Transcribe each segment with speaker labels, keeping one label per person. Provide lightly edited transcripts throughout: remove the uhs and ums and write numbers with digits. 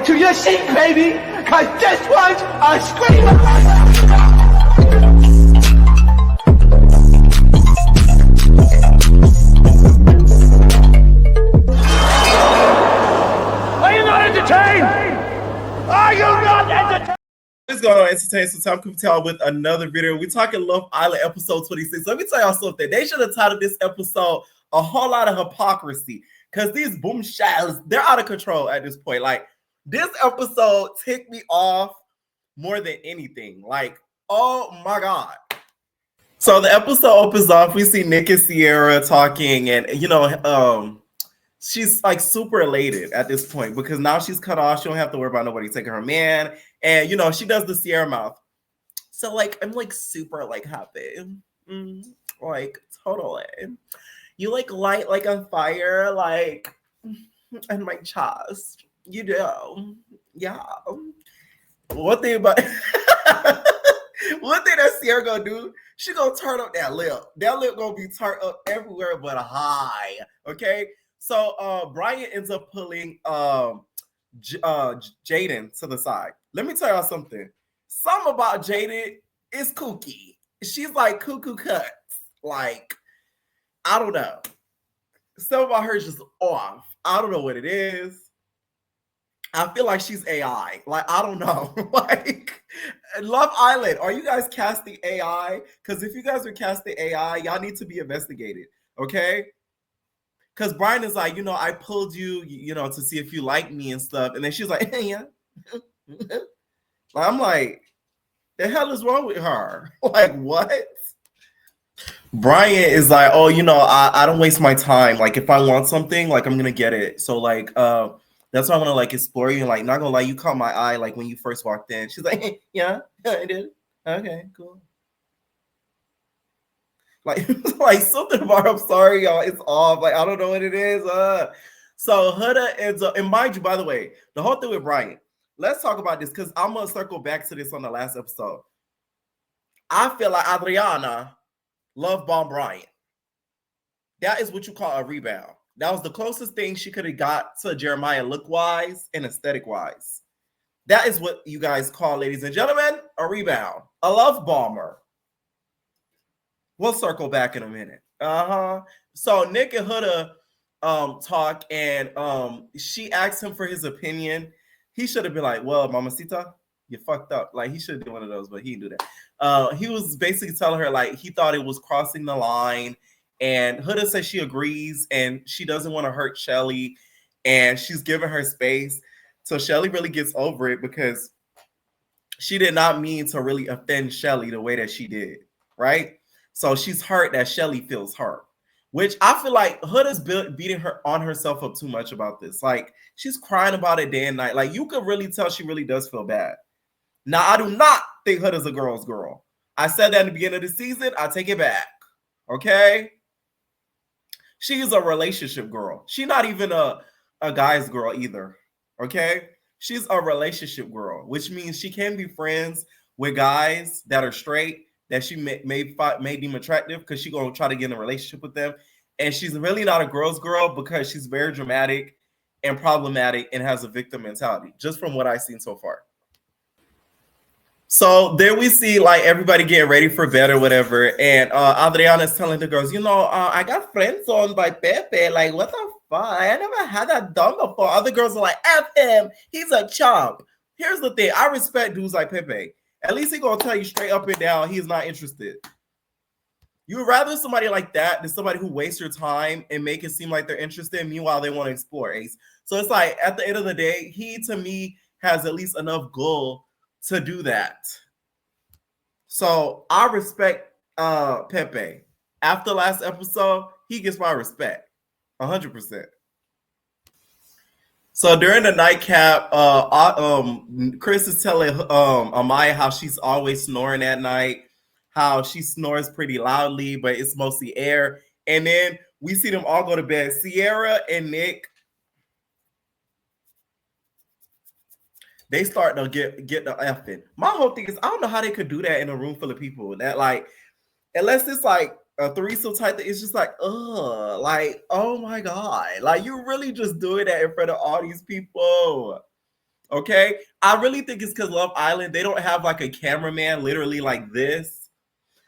Speaker 1: onto your seat, baby, because this one's a screamer. Are you not entertained? Are you not entertained?
Speaker 2: What's going on, Entertain Some Time Kupatel with another video. We're talking Love Island episode 26. Let me tell y'all something. They should have titled this episode A Whole Lot of Hypocrisy, because these boom shadows, they're out of control at this point. Like, this episode ticked me off more than anything. Like, oh my God. So the episode opens off. We see Nick and Sierra talking, and she's like super elated at this point because now she's cut off. She don't have to worry about nobody taking her man. And she does the Sierra mouth. So like I'm like super like happy. Like totally. You like light like on fire, like in my chest. You do. Yeah. One thing about one thing that Sierra gonna do, she gonna turn up that lip. That lip gonna be turned up everywhere but high. Okay. So Brian ends up pulling Jaden to the side. Let me tell y'all something. Something about Jaden is kooky. She's like cuckoo cuts. Like, I don't know. Something about her is just off. I don't know what it is. I feel like she's AI. Like, I don't know. Like, Love Island, are you guys casting AI? Because if you guys are casting AI, y'all need to be investigated. Okay? Because Brian is like, I pulled you, to see if you like me and stuff. And then she's like, hey, yeah. I'm like, the hell is wrong with her? Like, what? Brian is like, oh, I don't waste my time. Like, if I want something, like, I'm going to get it. So, like, that's why I want to, like, explore you. And, like, not going to lie, you caught my eye, like, when you first walked in. She's like, hey, yeah, I did. Okay, cool. Like, like something about, I'm sorry, y'all, it's off. Like, I don't know what it is. So Huda ends up, and mind you, by the way, the whole thing with Brian, let's talk about this because I'm going to circle back to this on the last episode. I feel like Adriana love bomb Brian. That is what you call a rebound. That was the closest thing she could have got to Jeremiah look-wise and aesthetic-wise. That is what you guys call, ladies and gentlemen, a rebound, a love bomber. We'll circle back in a minute. So Nick and Huda talk, and she asked him for his opinion. He should have been like, well, Mamacita, you fucked up. Like, he should have done one of those, but he didn't do that. He was basically telling her, like, he thought it was crossing the line, and Huda says she agrees, and she doesn't want to hurt Shelly, and she's giving her space. So Shelly really gets over it because she did not mean to really offend Shelly the way that she did, right? So she's hurt that Shelly feels hurt, which I feel like Huda's beating her on herself up too much about this. Like, she's crying about it day and night. Like, you could really tell she really does feel bad. Now, I do not think Huda's a girl's girl. I said that in the beginning of the season. I take it back. Okay? She's a relationship girl. She's not even a guy's girl either. Okay? She's a relationship girl, which means she can be friends with guys that are straight, that she may deem attractive because she's going to try to get in a relationship with them. And she's really not a girl's girl because she's very dramatic and problematic and has a victim mentality, just from what I've seen so far. So there we see, like, everybody getting ready for bed or whatever. And Adriana's telling the girls, I got friend zoned by Pepe. Like, what the fuck? I never had that done before. Other girls are like, F him. He's a chump. Here's the thing. I respect dudes like Pepe. At least he's going to tell you straight up and down he's not interested. You would rather somebody like that than somebody who wastes your time and make it seem like they're interested. Meanwhile, they want to explore, Ace. So it's like, at the end of the day, he, to me, has at least enough goal to do that. So I respect Pepe. After last episode, he gets my respect. 100%. So during the nightcap, Chris is telling Amaya how she's always snoring at night, how she snores pretty loudly, but it's mostly air. And then we see them all go to bed. Sierra and Nick, they start to get the effing. My whole thing is, I don't know how they could do that in a room full of people. That, like, unless it's like a threesome type thing, it's just like, like, oh my God. Like, you really just doing that in front of all these people. Okay, I really think it's because Love Island, they don't have like a cameraman literally like this.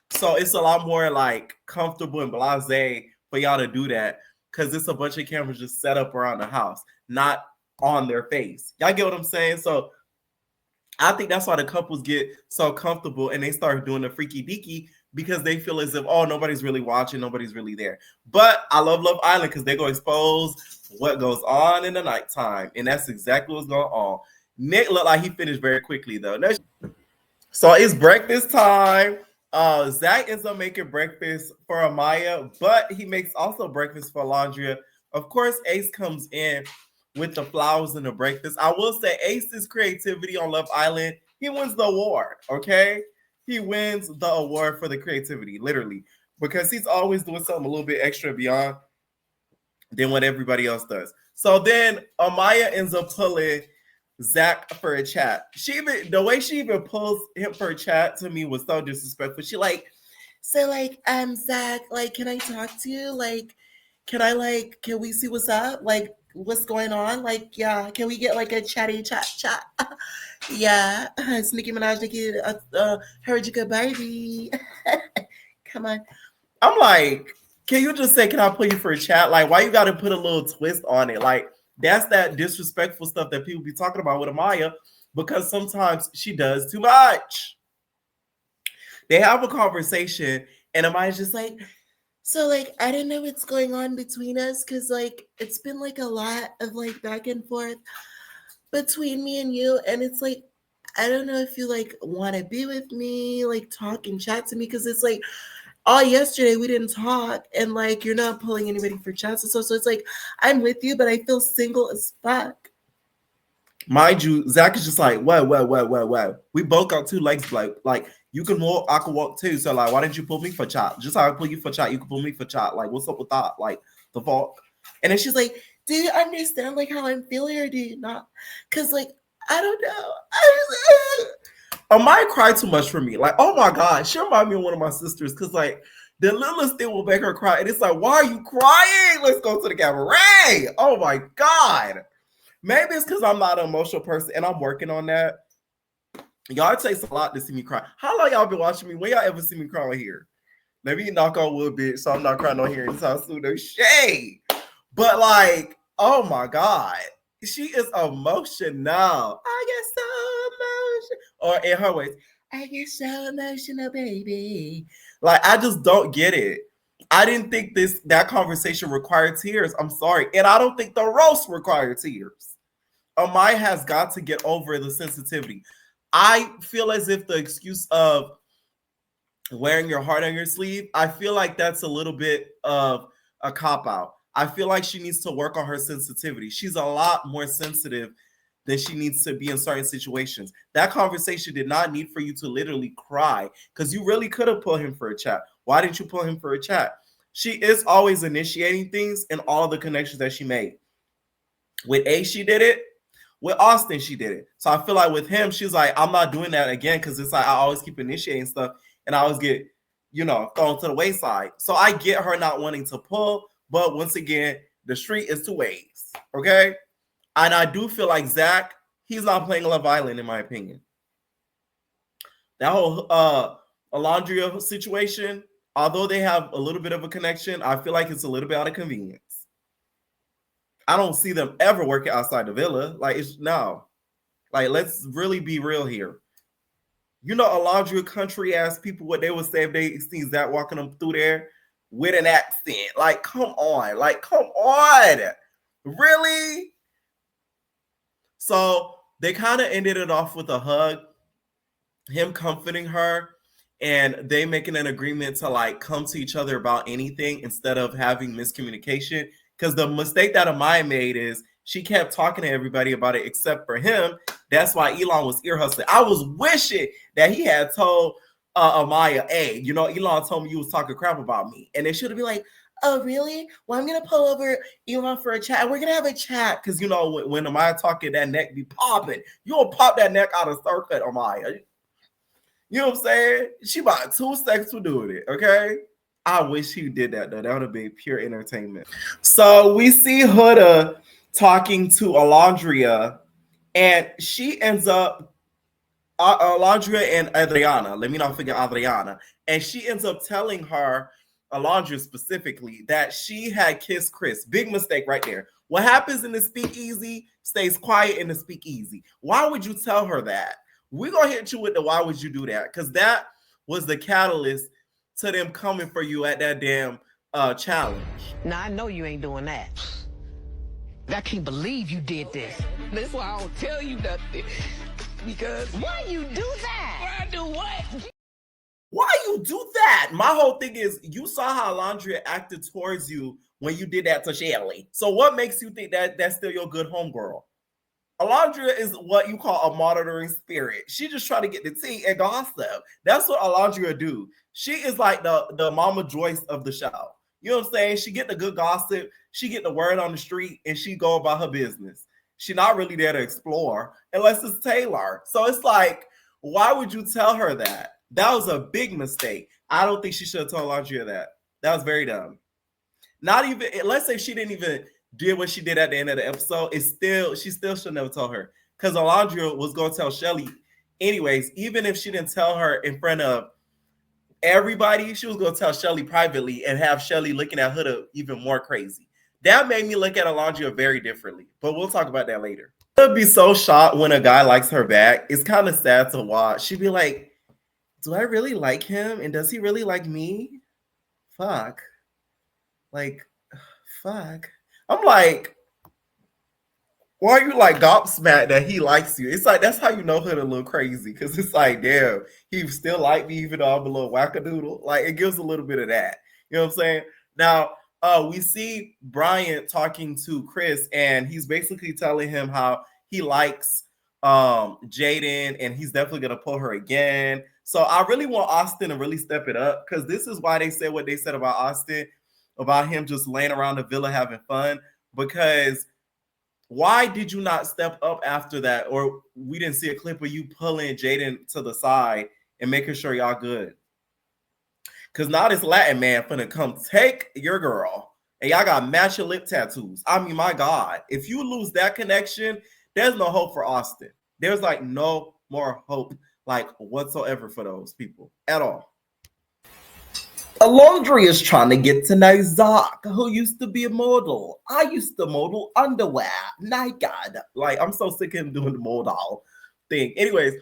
Speaker 2: So it's a lot more like comfortable and blasé for y'all to do that because it's a bunch of cameras just set up around the house, not on their face. Y'all get what I'm saying? So I think that's why the couples get so comfortable and they start doing the freaky deaky because they feel as if, oh, nobody's really watching, nobody's really there. But I love Love Island because they go expose what goes on in the nighttime. And that's exactly what's going on. Nick looked like he finished very quickly, though. So it's breakfast time. Zach ends up making breakfast for Amaya, but he makes also breakfast for Alondria. Of course, Ace comes in with the flowers and the breakfast. I will say Ace's creativity on Love Island, he wins the award, okay? He wins the award for the creativity, literally, because he's always doing something a little bit extra beyond than what everybody else does. So then Amaya ends up pulling Zach for a chat. The way she even pulls him for a chat to me was so disrespectful. She like, so like, Zach, like, can I talk to you? Like, can we see what's up? Like, what's going on? Like, yeah, can we get like a chatty chat? Yeah, it's Nicki Minaj, Nicki, heard you good, baby. Come on. I'm like, can you just say, can I put you for a chat? Like, why you got to put a little twist on it? Like, that's that disrespectful stuff that people be talking about with Amaya because sometimes she does too much. They have a conversation and Amaya's just like, so like, I don't know what's going on between us because like, it's been like a lot of like back and forth between me and you. And it's like, I don't know if you like want to be with me, like talk and chat to me because it's like, all yesterday we didn't talk and like you're not pulling anybody for chats. So it's like I'm with you, but I feel single as fuck. Mind you, Zach is just like, whoa. We both got two legs, like you can walk, I can walk too. So like, why didn't you pull me for chat? Just how I pull you for chat, you can pull me for chat. Like, what's up with that? Like the fuck? And then she's like, do you understand like how I'm feeling or do you not? Cause like I don't know. Amaya cried too much for me. Like, oh my God, she reminded me of one of my sisters because, like, the littlest thing will make her cry. And it's like, why are you crying? Let's go to the cabaret. Oh my God. Maybe it's because I'm not an emotional person and I'm working on that. Y'all, it takes a lot to see me cry. How long y'all been watching me? When y'all ever see me cry on here? Let me knock on wood, bitch, so I'm not crying on here anytime soon. No shade. But, like, oh my God. She is emotional. I get so emotional. Or in her ways, I get so emotional, baby. Like, I just don't get it. I didn't think that conversation required tears. I'm sorry. And I don't think the roast required tears. Amaya has got to get over the sensitivity. I feel as if the excuse of wearing your heart on your sleeve, I feel like that's a little bit of a cop-out. I feel like she needs to work on her sensitivity. She's a lot more sensitive than she needs to be in certain situations. That conversation did not need for you to literally cry because you really could have pulled him for a chat. Why didn't you pull him for a chat? She is always initiating things in all the connections that she made. With A, she did it. With Austin, she did it. So I feel like with him, she's like, I'm not doing that again because it's like I always keep initiating stuff and I always get, thrown to the wayside. So I get her not wanting to pull, but once again, the street is two ways, okay? And I do feel like Zach, he's not playing Love Island, in my opinion. That whole Alondria situation, although they have a little bit of a connection, I feel like it's a little bit out of convenience. I don't see them ever working outside the villa. Like, it's no. Like, let's really be real here. Alondria country ass people, what they would say if they see Zach walking them through there with an accent. Like, come on. Like, come on. Really? So they kind of ended it off with a hug, him comforting her, and they making an agreement to like come to each other about anything instead of having miscommunication. Because the mistake that Amaya made is she kept talking to everybody about it except for him. That's why Elon was ear hustling. I was wishing that he had told Amaya, hey, Elon told me you was talking crap about me. And they should have been like, oh, really? Well, I'm going to pull over Elon for a chat. And we're going to have a chat. Because, when Amaya talking, that neck be popping. You'll pop that neck out of circuit, Amaya. You know what I'm saying? She about 2 seconds for doing it, okay? I wish he did that, though. That would have been pure entertainment. So we see Huda talking to Alondria, And she ends up, Alondra and Adriana, let me not forget Adriana, and she ends up telling her, Alondra specifically, that she had kissed Chris. Big mistake right there. What happens in the speakeasy stays quiet in the speakeasy. Why would you tell her that? We're going to hit you with the why would you do that? Because that was the catalyst to them coming for you at that damn challenge.
Speaker 3: Now, I know you ain't doing that. I can't believe you did this. That's why I don't tell you nothing. Because why you do that? Why I do what?
Speaker 2: Why you do that? My whole thing is, you saw how Alondra acted towards you when you did that to Shelly. So what makes you think that that's still your good homegirl? Alondra is what you call a monitoring spirit. She just try to get the tea and gossip. That's what Alondra do. She is like the Mama Joyce of the show. You know what I'm saying? She get the good gossip, she get the word on the street, and she go about her business. She not really there to explore unless it's Taylor. So it's like, why would you tell her that? That was a big mistake. I don't think she should have told Alondra that. That was very dumb. Not even, let's say she didn't even did what she did at the end of the episode. She still should never tell her. Because Alondra was going to tell Shelly anyways, even if she didn't tell her in front of everybody, she was going to tell Shelly privately and have Shelly looking at Huda even more crazy. That made me look at Alondra very differently. But we'll talk about that later. I'd be so shocked when a guy likes her back. It's kind of sad to watch. She'd be like, do I really like him? And does he really like me? Fuck. Like, fuck. I'm like, why are you like gobsmacked that he likes you? It's like, that's how you know Hood a little crazy. Because it's like, damn, he still like me even though I'm a little wackadoodle. Like, it gives a little bit of that. You know what I'm saying? Now, we see Brian talking to Chris, and he's basically telling him how he likes Jaden, and he's definitely going to pull her again. So I really want Austin to really step it up, because this is why they said what they said about Austin, about him just laying around the villa having fun. Because why did you not step up after that? Or we didn't see a clip of you pulling Jaden to the side and making sure y'all good. Because now this Latin man finna come take your girl, and y'all got matching lip tattoos. I mean, my God, if you lose that connection, there's no hope for Austin. There's like no more hope like whatsoever for those people at all. Alondra is trying to get to know Zach, who used to be a model. I used to model underwear. My God. Like, I'm so sick of him doing the model thing. Anyways,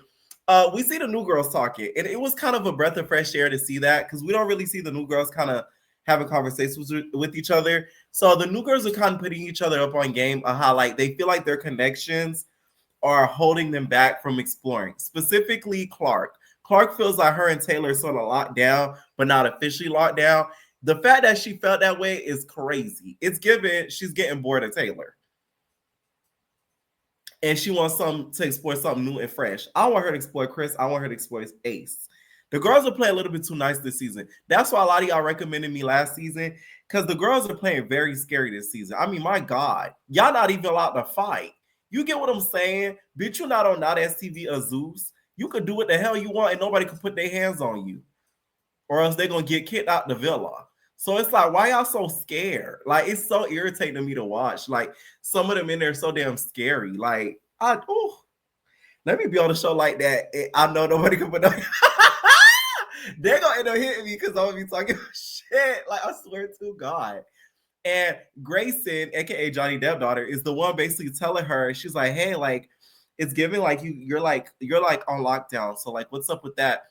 Speaker 2: we see the new girls talking, and it was kind of a breath of fresh air to see that, because we don't really see the new girls kind of having conversations with each other. So the new girls are kind of putting each other up on game on how like they feel like their connections are holding them back from exploring. Specifically, Clark. Clark feels like her and Taylor are sort of locked down, but not officially locked down. The fact that she felt that way is crazy. It's given she's getting bored of Taylor. And she wants to explore something new and fresh. I want her to explore Chris. I want her to explore Ace. The girls are playing a little bit too nice this season. That's why a lot of y'all recommended me last season, because the girls are playing very scary this season. I mean, my God, y'all not even allowed to fight. You get what I'm saying? Bitch, you're not on Not STV or Zeus. You could do what the hell you want and nobody can put their hands on you, or else they're going to get kicked out the villa. So it's like, why y'all so scared? Like, it's so irritating to me to watch. Like, some of them in there are so damn scary. Like, let me be on a show like that. I know nobody can put no. They're going to end up hitting me because I'm going to be talking shit. Like, I swear to God. And Grayson, aka Johnny Depp daughter, is the one basically telling her, she's like, hey, like, it's giving like you're like on lockdown. So like, what's up with that?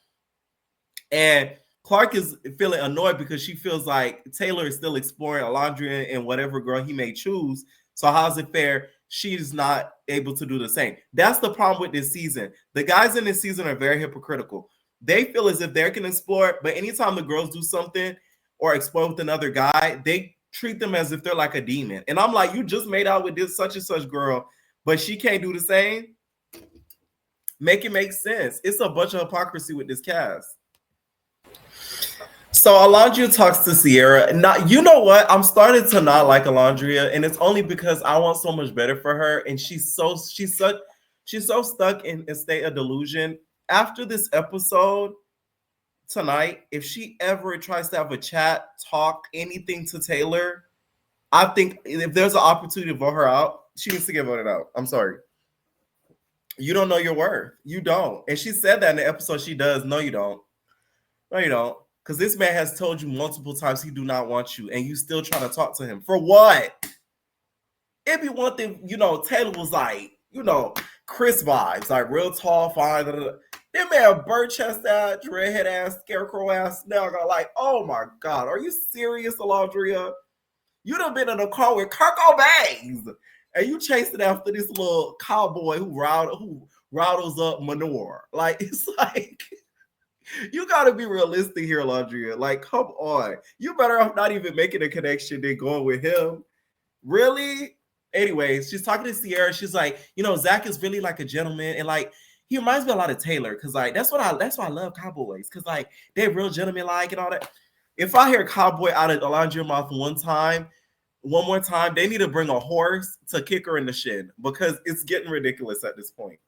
Speaker 2: And Clark is feeling annoyed because she feels like Taylor is still exploring Alondra and whatever girl he may choose. So how's it fair she's not able to do the same? That's the problem with this season. The guys in this season are very hypocritical. They feel as if they can explore, but anytime the girls do something or explore with another guy, they treat them as if they're like a demon. And I'm like, you just made out with this such and such girl, but she can't do the same? Make it make sense. It's a bunch of hypocrisy with this cast. So Alondra talks to Sierra. Now, you know what? I'm starting to not like Alondra, and it's only because I want so much better for her, and she's so stuck in a state of delusion. After this episode tonight, if she ever tries to have a chat, talk, anything to Taylor, I think if there's an opportunity to vote her out, she needs to get voted out. I'm sorry. You don't know your worth. You don't. And she said that in the episode. She does. No, you don't. No, you don't. Because this man has told you multiple times he do not want you, and you still trying to talk to him. For what? It'd be one thing, Taylor was like, Chris vibes, like real tall, fine. That man, bird chest ass, redhead ass, scarecrow ass, snagger, like, oh my God, are you serious, Alondria? You done been in a car with Kirk Cobain, and you chasing after this little cowboy who rattles up manure. Like, it's like, you gotta be realistic here, Alondria. Like, come on. You better off not even making a connection than going with him. Really? Anyways, she's talking to Sierra. She's like, Zach is really like a gentleman, and like he reminds me a lot of Taylor, because like that's why I love cowboys, because like they're real gentleman like and all that. If I hear cowboy out of Alondria's mouth one more time, they need to bring a horse to kick her in the shin, because it's getting ridiculous at this point.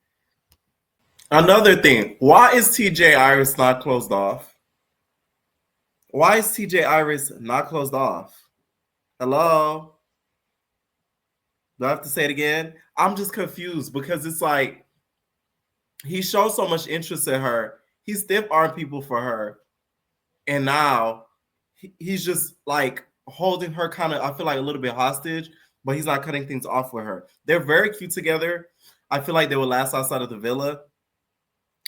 Speaker 2: Another thing, why is TJ Iris not closed off? Why is TJ Iris not closed off? Hello? Do I have to say it again? I'm just confused, because it's like he shows so much interest in her. He stiff-armed people for her. And now he's just like holding her kind of, I feel like, a little bit hostage, but he's not cutting things off with her. They're very cute together. I feel like they will last outside of the villa.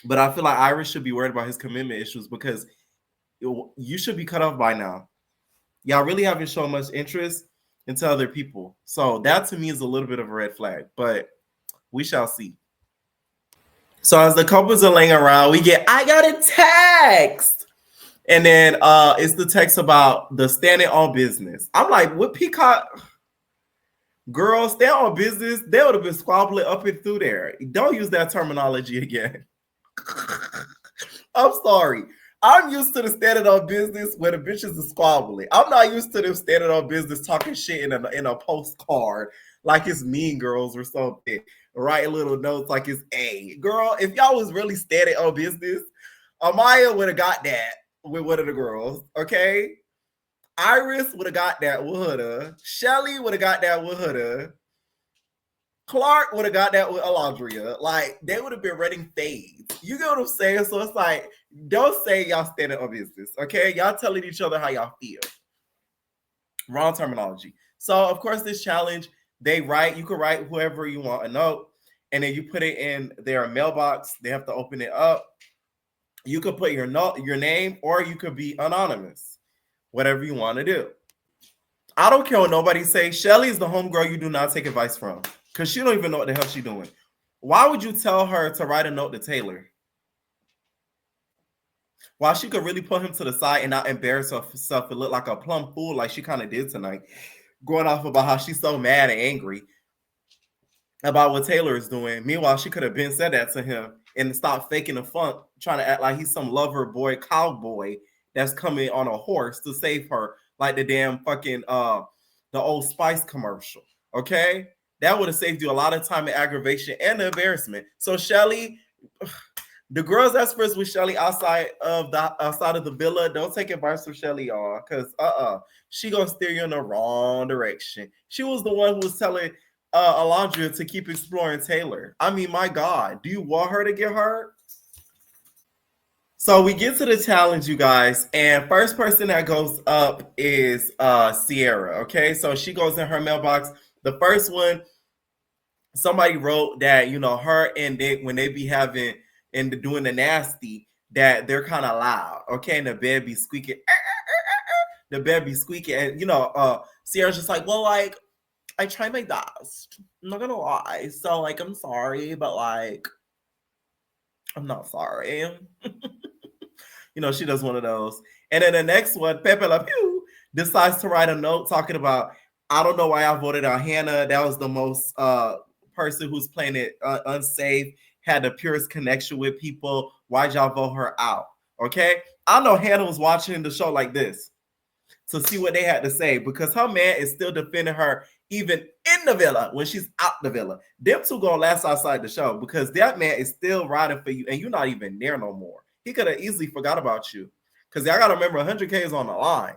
Speaker 2: But I feel like Iris should be worried about his commitment issues, because you should be cut off by now. Y'all really haven't shown much interest into other people. So that to me is a little bit of a red flag, but we shall see. So as the couples are laying around, we get, I got a text. And then it's the text about the standing on business. I'm like, what Peacock? Girl, stand on business. They would have been squabbling up and through there. Don't use that terminology again. I'm sorry. I'm used to the standing on business where the bitches are squabbling. I'm not used to them standing on business talking shit in a postcard like it's Mean Girls or something. Writing little notes like it's A. Girl, if y'all was really standing on business, Amaya would have got that with one of the girls, okay? Iris would have got that with her. Shelly would have got that with her. Clark would have got that with Alondria. Like, they would have been running fades. You get what I'm saying? So it's like, don't say y'all standing on business, okay? Y'all telling each other how y'all feel. Wrong terminology. So, of course, this challenge, you can write whoever you want a note, and then you put it in their mailbox. They have to open it up. You could put your name, or you could be anonymous. Whatever you want to do. I don't care what nobody say. Shelly is the homegirl you do not take advice from, because she don't even know what the hell she's doing. Why would you tell her to write a note to Taylor? While she could really put him to the side and not embarrass herself and look like a plumb fool like she kind of did tonight, going off about how she's so mad and angry about what Taylor is doing. Meanwhile, she could have been said that to him and stopped faking the funk, trying to act like he's some lover boy cowboy that's coming on a horse to save her, like the damn fucking the Old Spice commercial. Okay? That would have saved you a lot of time and aggravation and embarrassment. So Shelly, the girls that's friends with Shelly outside of the villa, don't take advice from Shelly, y'all, because she gonna steer you in the wrong direction. She was the one who was telling Alondria to keep exploring Taylor. I mean, my God, do you want her to get hurt? So we get to the challenge, you guys, and first person that goes up is Sierra. Okay, so she goes in her mailbox. The first one, somebody wrote that, her and Dick, when they be having and doing the nasty, that they're kind of loud. Okay, and the bed be squeaking. The bed be squeaking, and Sierra's just like, well, like, I try my best. I'm not gonna lie. So, like, I'm sorry, but like, I'm not sorry. She does one of those. And then the next one, Pepe La Pew, decides to write a note talking about, I don't know why I voted on Hannah. That was the most person who's playing it unsafe, had the purest connection with people. Why'd y'all vote her out? Okay? I know Hannah was watching the show like this to see what they had to say, because her man is still defending her even in the villa when she's out the villa. Them two gonna last outside the show, because that man is still riding for you and you're not even there no more. He could have easily forgot about you, because y'all gotta remember 100K is on the line.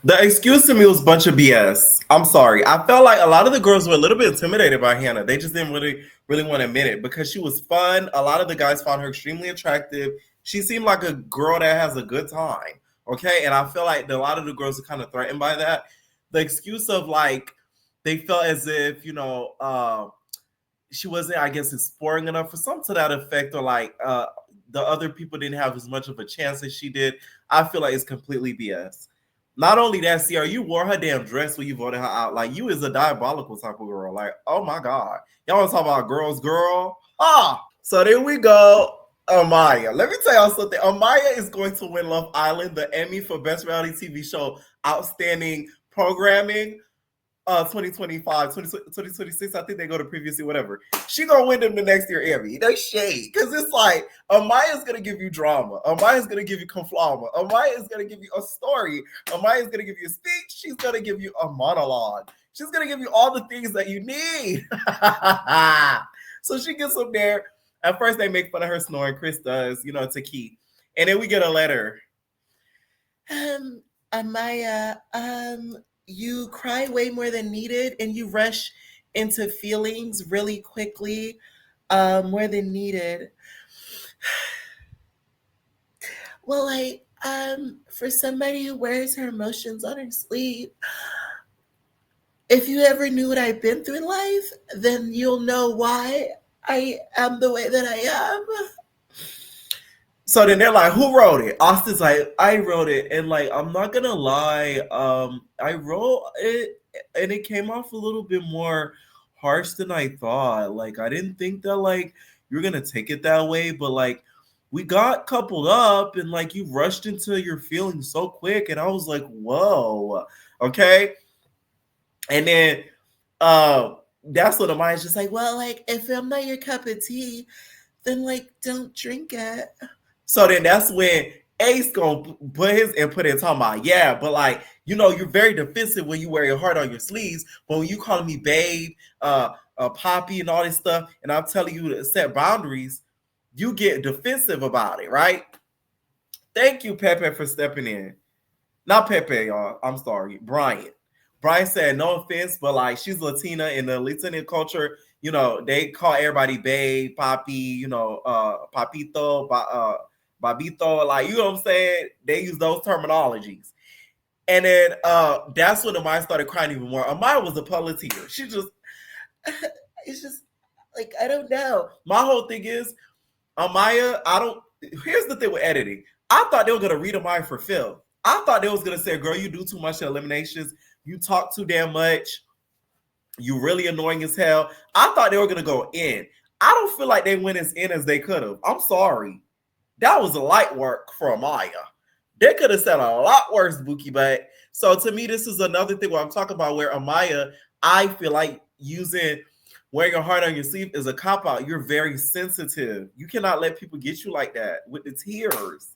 Speaker 2: The excuse to me was a bunch of BS. I'm sorry. I felt like a lot of the girls were a little bit intimidated by Hannah. They just didn't really want to admit it because she was fun. A lot of the guys found her extremely attractive. She seemed like a girl that has a good time. Okay. And I feel like a lot of the girls are kind of threatened by that. The excuse of like, they felt as if, she wasn't, I guess, exploring enough for something to that effect, or like the other people didn't have as much of a chance as she did. I feel like it's completely BS. Not only that, Sierra, you wore her damn dress when you voted her out. Like, you is a diabolical type of girl. Like, oh my God. Y'all want to talk about girls, girl? So there we go. Amaya. Let me tell y'all something. Amaya is going to win Love Island, the Emmy for Best Reality TV Show Outstanding Programming. 2025, 2026, I think they go to previously, whatever. She gonna win them the next year, Emmy. No shade. Because it's like, Amaya's gonna give you drama. Amaya's gonna give you conflama. Amaya is gonna give you a story. Amaya's gonna give you a speech. She's gonna give you a monologue. She's gonna give you all the things that you need. So she gets up there. At first, they make fun of her snoring. Chris does, to Keith. And then we get a letter. Amaya, you cry way more than needed, and you rush into feelings really quickly, more than needed. Well, for somebody who wears her emotions on her sleeve, if you ever knew what I've been through in life, then you'll know why I am the way that I am. So then they're like, who wrote it? Austin's like, I wrote it. And like, I'm not gonna lie, I wrote it and it came off a little bit more harsh than I thought. Like, I didn't think that like you're gonna take it that way, but like we got coupled up and like you rushed into your feelings so quick, and I was like, whoa, okay. And then that's what Amaya's just like, well, like if I'm not your cup of tea, then like don't drink it. So then that's when Ace gonna put his input in talking about, yeah, but like, you're very defensive when you wear your heart on your sleeves, but when you calling me babe, poppy and all this stuff, and I'm telling you to set boundaries, you get defensive about it, right? Thank you, Pepe, for stepping in. Not Pepe, y'all. I'm sorry. Brian. Brian said, no offense, but like she's Latina in the Latina culture, they call everybody babe, papi, papito, babito, like, you know what I'm saying? They use those terminologies. And then that's when Amaya started crying even more. Amaya was a puppeteer. She just, it's just like, I don't know. My whole thing is, Amaya, here's the thing with editing. I thought they were going to read Amaya for Phil. I thought they was going to say, girl, you do too much eliminations. You talk too damn much. You really annoying as hell. I thought they were going to go in. I don't feel like they went as in as they could have. I'm sorry. That was a light work for Amaya. They could have said a lot worse, Bookie, but so to me, this is another thing where I'm talking about where Amaya, I feel like wearing your heart on your sleeve is a cop-out. You're very sensitive. You cannot let people get you like that with the tears,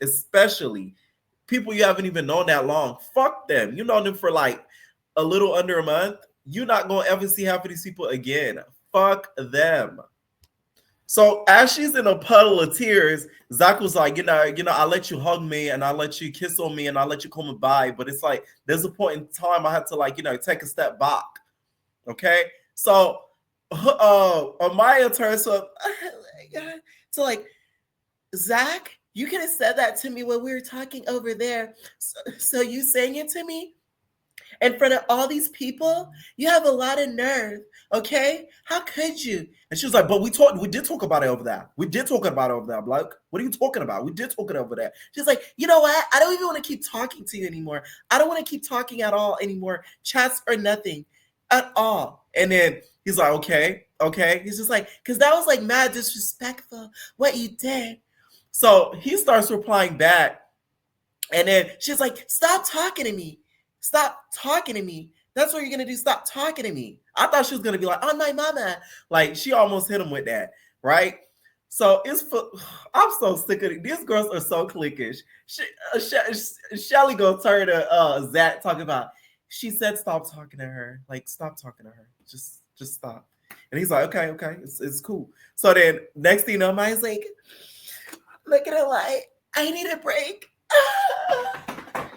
Speaker 2: especially people you haven't even known that long. Fuck them. You know them for like a little under a month. You're not going to ever see half of these people again. Fuck them. So as she's in a puddle of tears, Zach was like, I let you hug me and I let you kiss on me and I let you come by. But it's like, there's a point in time I had to like, take a step back. Okay. So Amaya turns up to like, Zach, you could have said that to me when we were talking over there. So you saying it to me in front of all these people? You have a lot of nerve. Okay, how could you? And she was like, but we did talk about it over there. We did talk about it over there. I'm like, what are you talking about? We did talk it over there. She's like, you know what? I don't even want to keep talking to you anymore. I don't want to keep talking at all anymore. Chats or nothing at all. And then he's like, okay. He's just like, because that was like mad disrespectful, what you did. So he starts replying back. And then she's like, stop talking to me. Stop talking to me. That's what you're going to do. Stop talking to me. I thought she was going to be like, on my mama. Like, she almost hit him with that, right? So I'm so sick of it. These girls are so cliquish. Shelly go turn to Zach talking about, she said stop talking to her. Like, stop talking to her. Just stop. And he's like, okay. It's cool. So then next thing you know, Maya's like, look at her like, I need a break.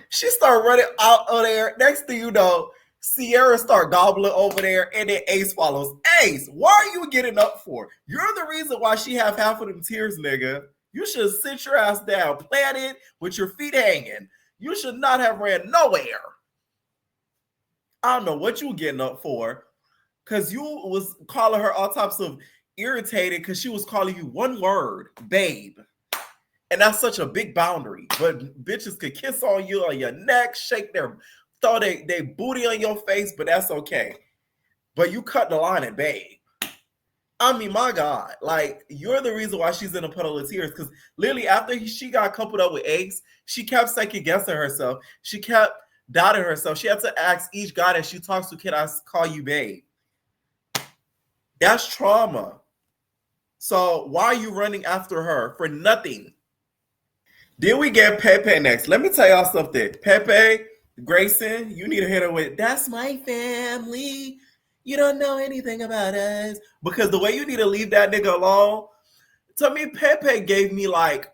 Speaker 2: She started running out of there. Next thing you know, Sierra start gobbling over there, and then Ace follows. Ace, why are you getting up for? You're the reason why she have half of them tears, nigga. You should sit your ass down, planted with your feet hanging. You should not have ran nowhere. I don't know what you were getting up for, because you was calling her all types of irritated because she was calling you one word, babe. And that's such a big boundary. But bitches could kiss on you on your neck, throw they booty on your face, but that's okay. But you cut the line at babe. I mean, my God, like, you're the reason why she's in a puddle of tears. Because literally after she got coupled up with Ace, she kept second guessing herself. She kept doubting herself. She had to ask each guy that she talks to, can I call you babe? That's trauma. So why are you running after her for nothing? Then we get Pepe next. Let me tell y'all something. Pepe, Grayson, you need to hit her with, that's my family. You don't know anything about us. Because the way you need to leave that nigga alone, to me, Pepe gave me like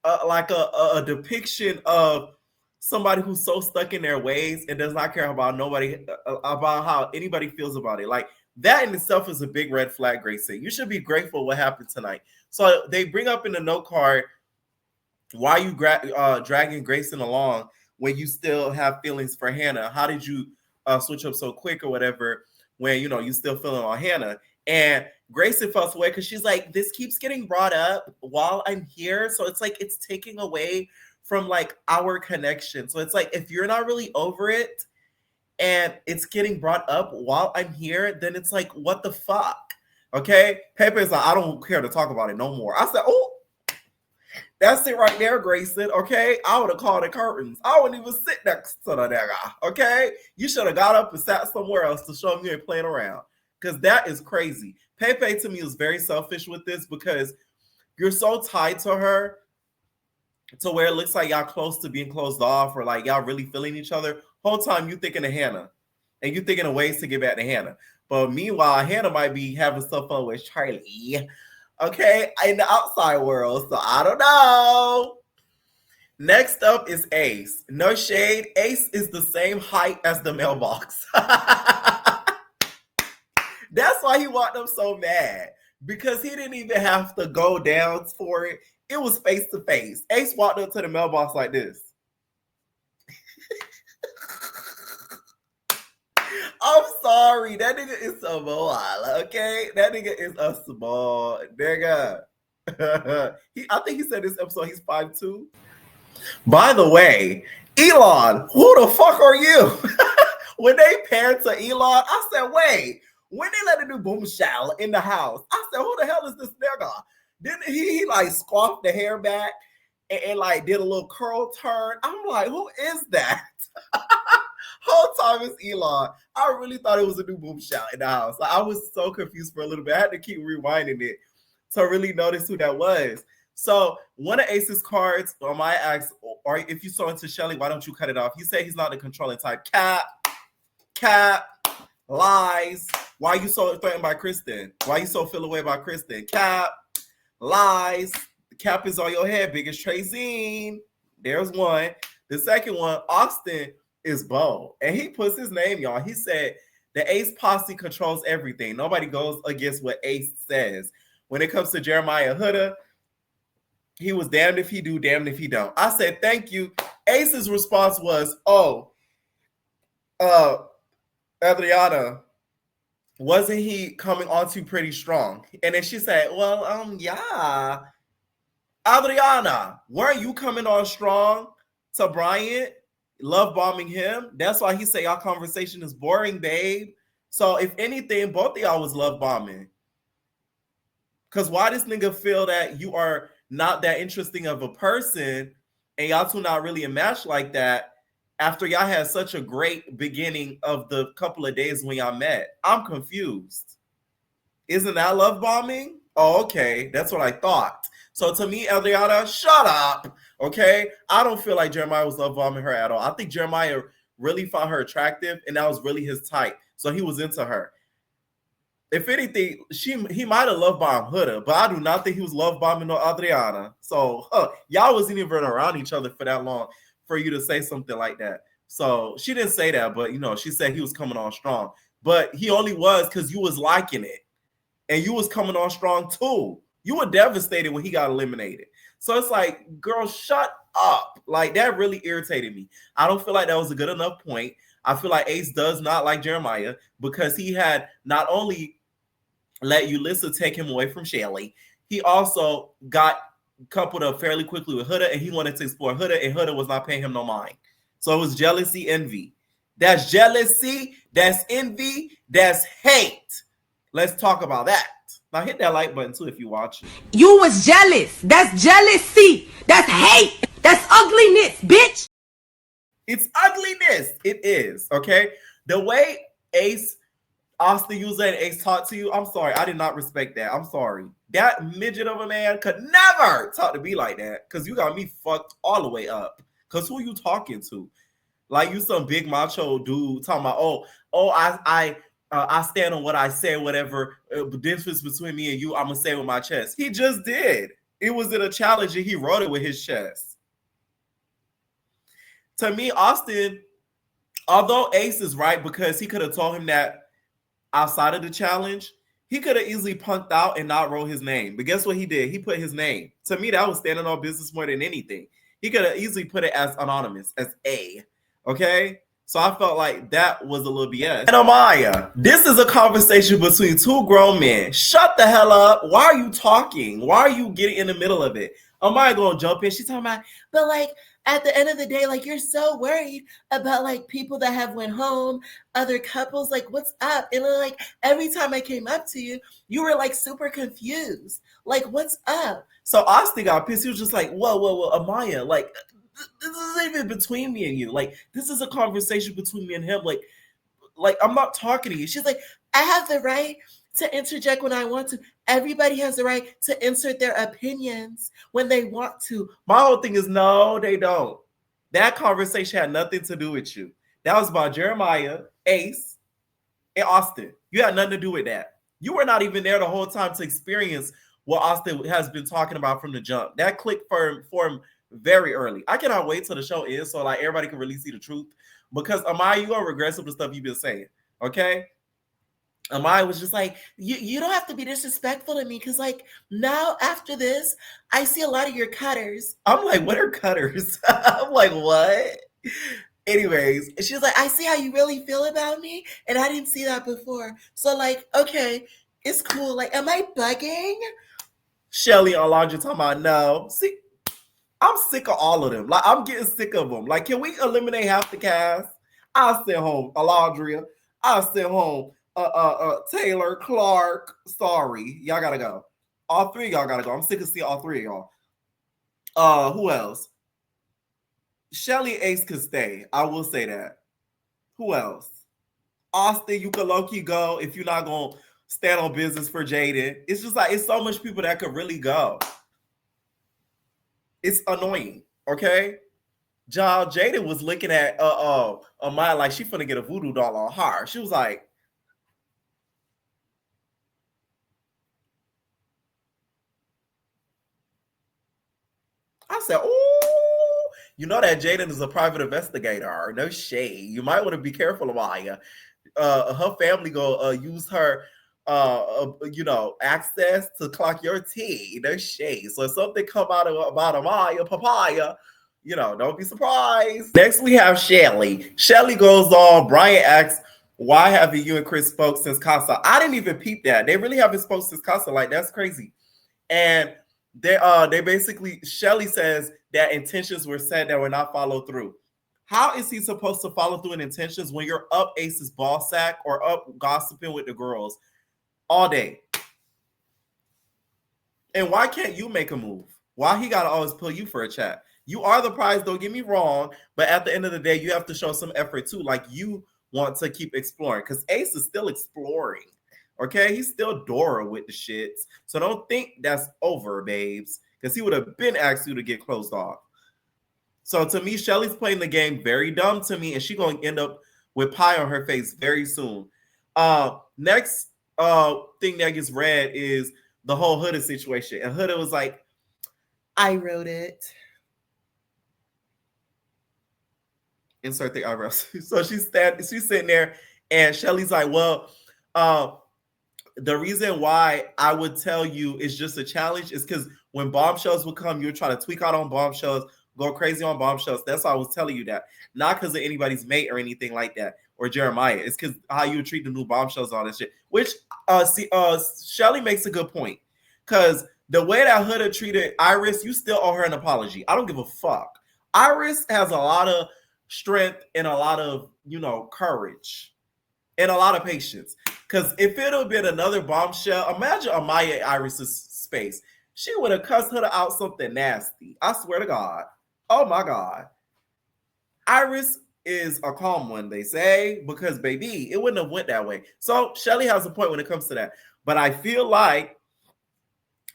Speaker 2: a depiction of somebody who's so stuck in their ways and does not care about how anybody feels about it. Like, that in itself is a big red flag, Grayson. You should be grateful what happened tonight. So they bring up in the note card, why are you dragging Grayson along when you still have feelings for Hannah? How did you switch up so quick or whatever when, you know, you still feeling on Hannah? And Grayson felt away because she's like, this keeps getting brought up while I'm here. So it's like, it's taking away from like our connection. So it's like, if you're not really over it and it's getting brought up while I'm here, then it's like, what the fuck? Okay? Pepe's like, I don't care to talk about it no more. I said, oh, that's it right there, Grayson, okay? I would have called the curtains. I wouldn't even sit next to the nigga, okay? You should have got up and sat somewhere else to show me you ain't playing around, because that is crazy. Pepe, to me, is very selfish with this because you're so tied to her to where it looks like y'all close to being closed off or like y'all really feeling each other. Whole time you thinking of Hannah and you thinking of ways to get back to Hannah. But meanwhile, Hannah might be having stuff fun with Charlie, okay, in the outside world. So I don't know. Next up is Ace. No shade. Ace is the same height as the mailbox. That's why he walked up so mad. Because he didn't even have to go down for it. It was face to face. Ace walked up to the mailbox like this. I'm sorry. That nigga is small, okay? That nigga is a small nigga. I think he said this episode he's 5'2". By the way, Elon, who the fuck are you? When they paired to Elon, I said, wait, when they let him do boom shower in the house, I said, who the hell is this nigga? Then he like squashed the hair back and like did a little curl turn. I'm like, who is that? Whole time it's Elon. I really thought it was a new boom shout in the house. Like, I was so confused for a little bit. I had to keep rewinding it to really notice who that was. So one of Ace's cards, I asked, or if you saw into Shelly, why don't you cut it off? He said he's not the controlling type. Cap, lies. Why are you so threatened by Kristen? Why are you so feel away by Kristen? Cap, lies. The cap is on your head, biggest Trazine. There's one. The second one, Austin, is bold. And he puts his name, y'all. He said the Ace posse controls everything. Nobody goes against what Ace says. When it comes to Jeremiah Huda, he was damned if he do, damned if he don't. I said, thank you. Ace's response was, Adriana, wasn't he coming on too pretty strong? And then she said, well, yeah. Adriana, weren't you coming on strong to Bryant? Love bombing him. That's why he said y'all conversation is boring, babe. So if anything, both of y'all was love bombing. Because why this nigga feel that you are not that interesting of a person and y'all two not really a match like that after y'all had such a great beginning of the couple of days when y'all met? I'm confused. Isn't that love bombing? Oh, okay. That's what I thought. So to me, Adriana, shut up. Okay? I don't feel like Jeremiah was love bombing her at all. I think Jeremiah really found her attractive and that was really his type. So he was into her. If anything, he might have love bombed Huda, but I do not think he was love bombing no Adriana. So y'all wasn't even around each other for that long for you to say something like that. So she didn't say that, but she said he was coming on strong. But he only was because you was liking it. And you was coming on strong too. You were devastated when he got eliminated. So it's like, girl, shut up. Like, that really irritated me. I don't feel like that was a good enough point. I feel like Ace does not like Jeremiah because he had not only let Yulissa take him away from Shelly, he also got coupled up fairly quickly with Huda, and he wanted to explore Huda, and Huda was not paying him no mind. So it was jealousy, envy. That's jealousy, that's envy, that's hate. Let's talk about that. Now hit that like button too if you watch.
Speaker 4: You was jealous. That's jealousy. That's hate. That's ugliness, bitch.
Speaker 2: It's ugliness. It is, okay? The way Ace, Austin user, and Ace talked to you, I'm sorry. I did not respect that. I'm sorry. That midget of a man could never talk to me like that because you got me fucked all the way up. Because who you talking to? Like, you some big macho dude talking about, I stand on what I say, whatever. The difference between me and you, I'm going to say with my chest. He just did. It was in a challenge and he wrote it with his chest. To me, Austin, although Ace is right because he could have told him that outside of the challenge, he could have easily punked out and not wrote his name. But guess what he did? He put his name. To me, that was standing on business more than anything. He could have easily put it as anonymous, as A. Okay? So I felt like that was a little BS. And Amaya, this is a conversation between two grown men. Shut the hell up. Why are you talking? Why are you getting in the middle of it? Amaya gonna jump in. She's talking about, but like at the end of the day, like you're so worried about like people that have went home, other couples, like what's up? And like every time I came up to you, you were like super confused. Like, what's up? So Austin got pissed. He was just like, whoa, Amaya, like this isn't even between me and you. Like, this is a conversation between me and him. Like I'm not talking to you. She's like, I have the right to interject when I want to. Everybody has the right to insert their opinions when they want to. My whole thing is, no, they don't. That conversation had nothing to do with you. That was about Jeremiah, Ace, and Austin. You had nothing to do with that. You were not even there the whole time to experience what Austin has been talking about from the jump. That click formed very early. I cannot wait till the show ends so like everybody can really see the truth. Because Amaya, you gonna regret some of the stuff you've been saying. Okay? Amaya was just like, you don't have to be disrespectful to me because like now after this, I see a lot of your cutters. I'm like, what are cutters? I'm like, what? Anyways, she's like, I see how you really feel about me, and I didn't see that before. So like, okay, it's cool. Like, am I bugging? Shelly and Alondra talking about, no. See, I'm sick of all of them. Like, I'm getting sick of them. Like, can we eliminate half the cast? I'll send home Alondria. I'll send home Taylor, Clark. Sorry, y'all gotta go. All three of y'all gotta go. I'm sick of seeing all three of y'all. Who else? Shelly Ace could stay. I will say that. Who else? Austin, you could low-key go if you're not gonna stand on business for Jaden. It's just like, it's so much people that could really go. It's annoying, okay? Jaden was looking at Amaya like she finna get a voodoo doll on her. She was like, I said, oh, you know that Jaden is a private investigator. No shade. You might want to be careful, Amaya. Her family go use her access to clock your tea. No shade. So if something come out about Amaya, papaya, don't be surprised. Next, we have Shelly. Shelly goes on. Brian asks, why haven't you and Chris spoke since Casa? I didn't even peep that. They really haven't spoke since Casa. Like, that's crazy. And they basically, Shelly says that intentions were set that were not followed through. How is he supposed to follow through in intentions when you're up Ace's ball sack or up gossiping with the girls all day? And why can't you make a move? Why he got to always pull you for a chat? You are the prize, don't get me wrong, but at the end of the day, you have to show some effort too. Like, you want to keep exploring because Ace is still exploring. Okay, he's still Dora with the shits. So don't think that's over, babes, because he would have been asked you to get closed off. So to me, Shelly's playing the game very dumb to me, and she's going to end up with pie on her face very soon. Next thing that gets read is the whole Huda situation. And Huda was like, I wrote it. Insert the eyebrows. So she's sitting there, and Shelly's like, well, the reason why I would tell you it's just a challenge is because when bombshells would come, you're trying to tweak out on bombshells, go crazy on bombshells. That's why I was telling you that. Not because of anybody's mate or anything like that, or Jeremiah. It's because how you treat the new bombshells, all that shit. Which Shelly makes a good point. Because the way that Huda treated Iris, you still owe her an apology. I don't give a fuck. Iris has a lot of strength and a lot of, courage and a lot of patience. Because if it would have been another bombshell, imagine Amaya Iris's space. She would have cussed Huda out something nasty. I swear to God. Oh my God. Iris is a calm one, they say, because baby, it wouldn't have went that way. So Shelly has a point when it comes to that. But I feel like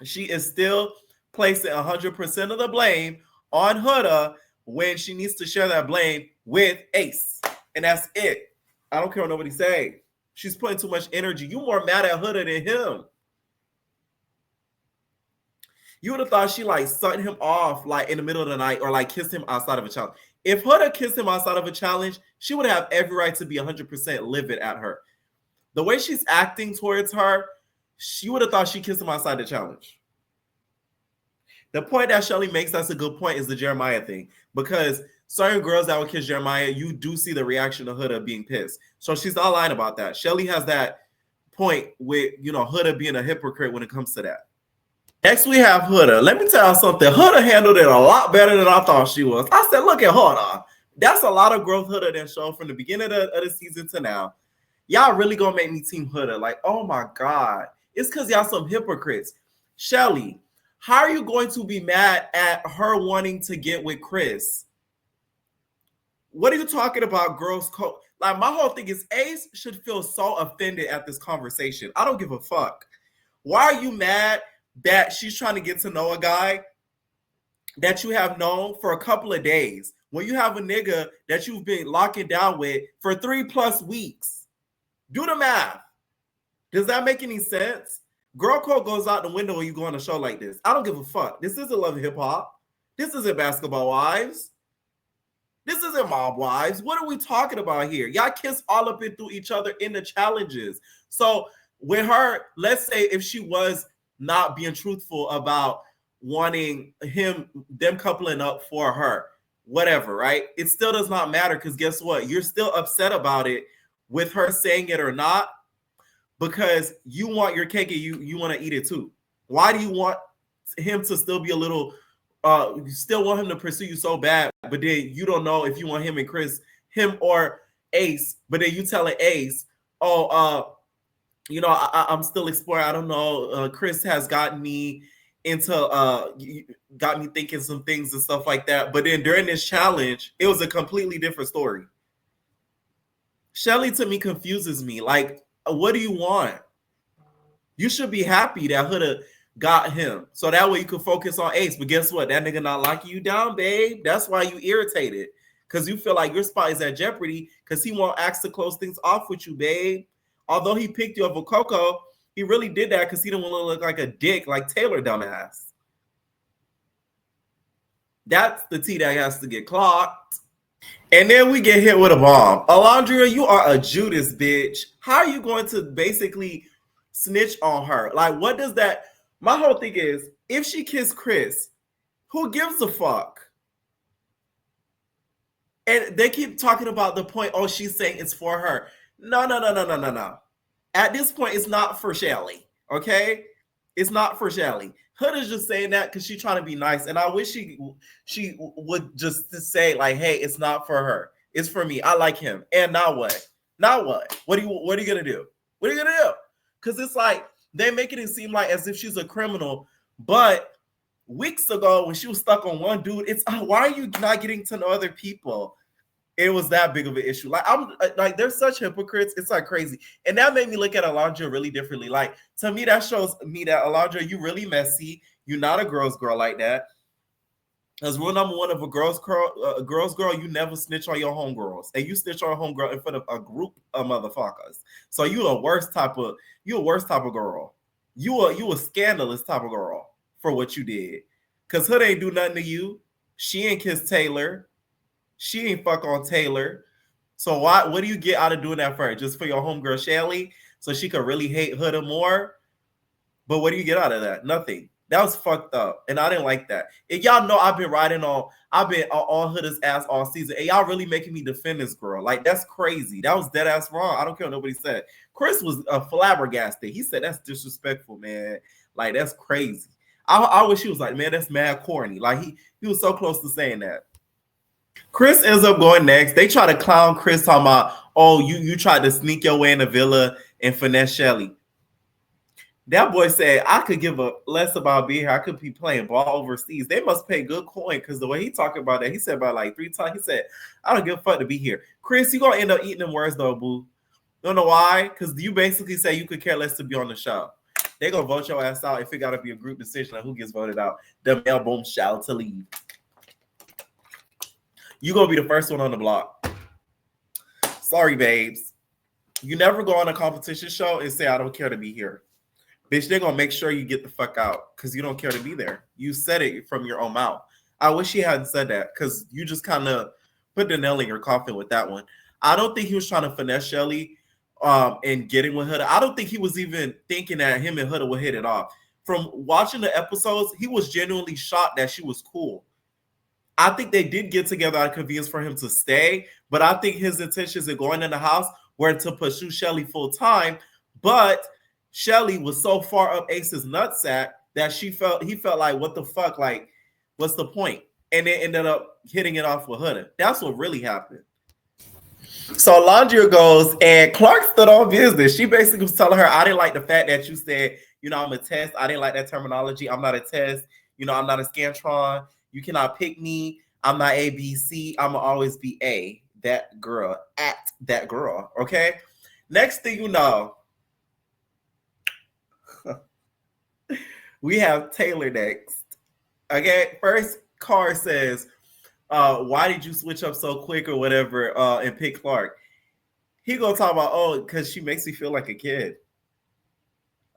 Speaker 2: she is still placing 100% of the blame on Huda when she needs to share that blame with Ace. And that's it. I don't care what nobody say. She's putting too much energy. You more mad at Huda than him. You would have thought she sucked him off in the middle of the night or kissed him outside of a challenge. If Huda kissed him outside of a challenge, she would have every right to be 100% livid at her. The way she's acting towards her, she would have thought she kissed him outside the challenge. The point that Shelly makes, that's a good point, is the Jeremiah thing. Because certain girls that would kiss Jeremiah, you do see the reaction of Huda being pissed. So she's not lying about that. Shelly has that point with, Huda being a hypocrite when it comes to that. Next, we have Huda. Let me tell you something. Huda handled it a lot better than I thought she was. I said, look at Huda. That's a lot of growth Huda that showed from the beginning of the season to now. Y'all really gonna make me team Huda. Oh my God. It's because y'all some hypocrites. Shelly, how are you going to be mad at her wanting to get with Chris? What are you talking about, girls? My whole thing is Ace should feel so offended at this conversation. I don't give a fuck. Why are you mad that she's trying to get to know a guy that you have known for a couple of days when you have a nigga that you've been locking down with for 3+ weeks? Do the math. Does that make any sense? Girl code goes out the window when you go on a show like this. I don't give a fuck. This isn't Love and Hip Hop. This isn't Basketball Wives. This isn't Mob Wives. What are we talking about here? Y'all kiss all up and through each other in the challenges. So with her, let's say if she was not being truthful about wanting them coupling up for her, whatever, right? It still does not matter because guess what? You're still upset about it with her saying it or not because you want your cake and you want to eat it too. Why do you want him to still be a little, you still want him to pursue you so bad, but then you don't know if you want him and Chris, him or Ace, but then you telling Ace, I'm still exploring. I don't know. Chris has gotten me got me thinking some things and stuff like that. But then during this challenge, it was a completely different story. Shelly to me confuses me. What do you want? You should be happy that Huda got him. So that way you can focus on Ace. But guess what? That nigga not locking you down, babe. That's why you irritated. Because you feel like your spot is at jeopardy because he won't ask to close things off with you, babe. Although he picked you up with Coco, he really did that because he didn't want to look like a dick like Taylor dumbass. That's the tea that has to get clocked. And then we get hit with a bomb. Alondria, you are a Judas, bitch. How are you going to basically snitch on her? What does that... My whole thing is, if she kissed Chris, who gives a fuck? And they keep talking about the point, she's saying it's for her. No. At this point, it's not for Shelly, okay? It's not for Shelly. Huda's just saying that because she's trying to be nice. And I wish she would just say, hey, it's not for her. It's for me. I like him. And now what? What are you going to do? What are you going to do? Because it's they're making it seem as if she's a criminal. But weeks ago, when she was stuck on one dude, it's, why are you not getting to know other people? It was that big of an issue. They're such hypocrites. It's crazy. And that made me look at Alondra really differently. To me, that shows me that Alondra, you really messy. You're not a girl's girl like that. Because rule number one of a girl's girl, you never snitch on your homegirls. And you snitch on a homegirl in front of a group of motherfuckers. So you a worst type of girl. You a scandalous type of girl for what you did. Because Hood ain't do nothing to you. She ain't kissed Taylor. She ain't fuck on Taylor. So what do you get out of doing that for her? Just for your homegirl Shelly? So she could really hate Huda more? But what do you get out of that? Nothing. That was fucked up. And I didn't like that. And y'all know I've been on Huda's ass all season. And y'all really making me defend this girl. Like, that's crazy. That was dead ass wrong. I don't care what nobody said. Chris was flabbergasted. He said, that's disrespectful, man. Like, that's crazy. I wish he was like, man, that's mad corny. Like, he was so close to saying that. Chris ends up going next. They try to clown Chris, talking about, oh, you tried to sneak your way in the villa and finesse Shelly. That boy said, I could give a less about being here. I could be playing ball overseas. They must pay good coin, because the way he talking about that, he said about like 3 times, he said, I don't give a fuck to be here. Chris, you going to end up eating them words though, boo. Don't know why, because you basically say you could care less to be on the show. They going to vote your ass out if it got to be a group decision on who gets voted out. The Mailbox shall to leave. You going to be the first one on the block. Sorry, babes. You never go on a competition show and say, I don't care to be here. Bitch, they're going to make sure you get the fuck out because you don't care to be there. You said it from your own mouth. I wish he hadn't said that because you just kind of put the nail in your coffin with that one. I don't think he was trying to finesse Shelly and getting with Huda. I don't think he was even thinking that him and Huda would hit it off. From watching the episodes, he was genuinely shocked that she was cool. I think they did get together out of convenience for him to stay, but I think his intentions in going in the house were to pursue Shelly full time, but Shelly was so far up Ace's nutsack that he felt like, what the fuck? Like, what's the point? And they ended up hitting it off with Huda. That's what really happened. So Alondra goes, and Clark stood on business. She basically was telling her, I didn't like the fact that you said, I'm a test. I didn't like that terminology. I'm not a test. I'm not a Scantron. You cannot pick me. I'm not A, B, C. I'm going to always be A, that girl, at that girl, okay? Next thing you know, we have Taylor next. Okay, first Car says, why did you switch up so quick or whatever and pick Clark? He gonna talk about, because she makes me feel like a kid.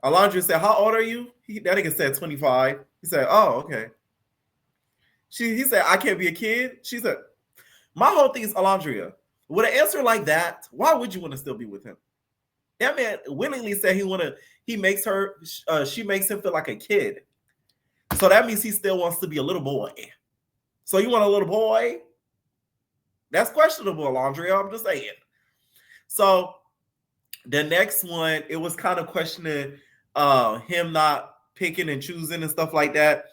Speaker 2: Alondra said, how old are you? That nigga said 25. He said, oh, okay. He said, I can't be a kid. She said, my whole thing is, Alondra, with an answer like that, why would you want to still be with him? That man willingly said she makes him feel like a kid. So that means he still wants to be a little boy. So you want a little boy? That's questionable, Alondra. I'm just saying. So the next one, it was kind of questioning him not picking and choosing and stuff like that.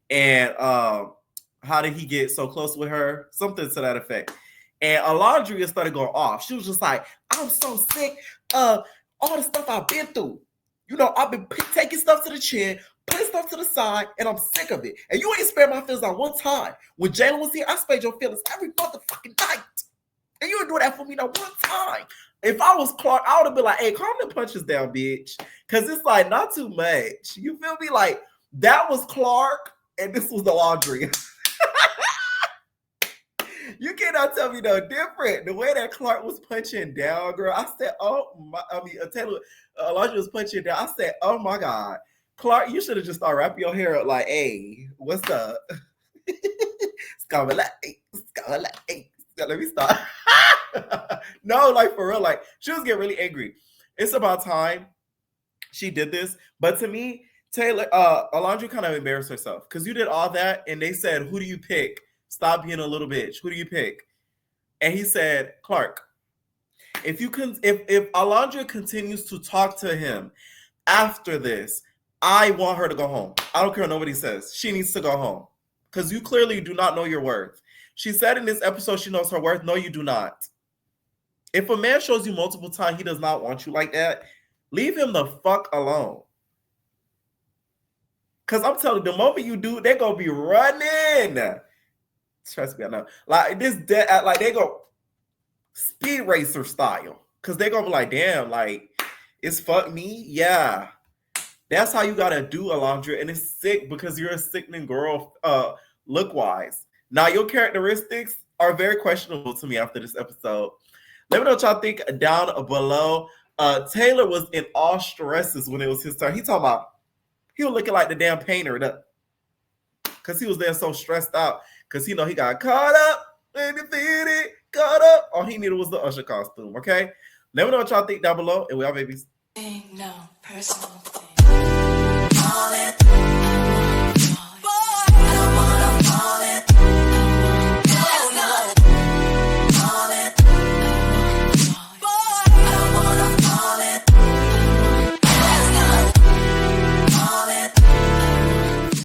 Speaker 2: And how did he get so close with her? Something to that effect. And Alondra started going off. She was just like, I'm so sick of all the stuff I've been through. I've been taking stuff to the chin, putting stuff to the side, and I'm sick of it. And you ain't spared my feelings not one time. When Jalen was here, I spared your feelings every motherfucking night. And you ain't doing that for me not one time. If I was Clark, I would have been like, hey, calm the punches down, bitch. Because it's like, not too much. You feel me? Like, that was Clark, and this was Alondra. You cannot tell me no different. The way that Clark was punching down, girl, I said, Taylor, Alondra was punching down. I said, oh my God. Clark, you should have just started wrapping your hair up like, hey, what's up? Let me stop. No, like for real, like she was getting really angry. It's about time she did this. But to me, Taylor, Alondra kind of embarrassed herself because you did all that and they said, who do you pick? Stop being a little bitch. Who do you pick? And he said, Clark. If Alondra continues to talk to him after this, I want her to go home. I don't care what nobody says. She needs to go home because you clearly do not know your worth. She said in this episode she knows her worth. No, you do not. If a man shows you multiple times he does not want you like that, leave him the fuck alone. Because I'm telling you, the moment you do, they're going to be running. Trust me, I know. Like this, like they go speed racer style. Because they're going to be like, damn, like, it's fuck me? Yeah. That's how you got to do, Alondra. And it's sick because you're a sickening girl look-wise. Now, your characteristics are very questionable to me after this episode. Let me know what y'all think down below. Taylor was in all stresses when it was his turn. He talking about, he was looking like the damn painter because he was there so stressed out because he got caught up When you feel it, caught up. All he needed was the Usher costume, okay? Let me know what y'all think down below, and we are babies.
Speaker 5: No, personal.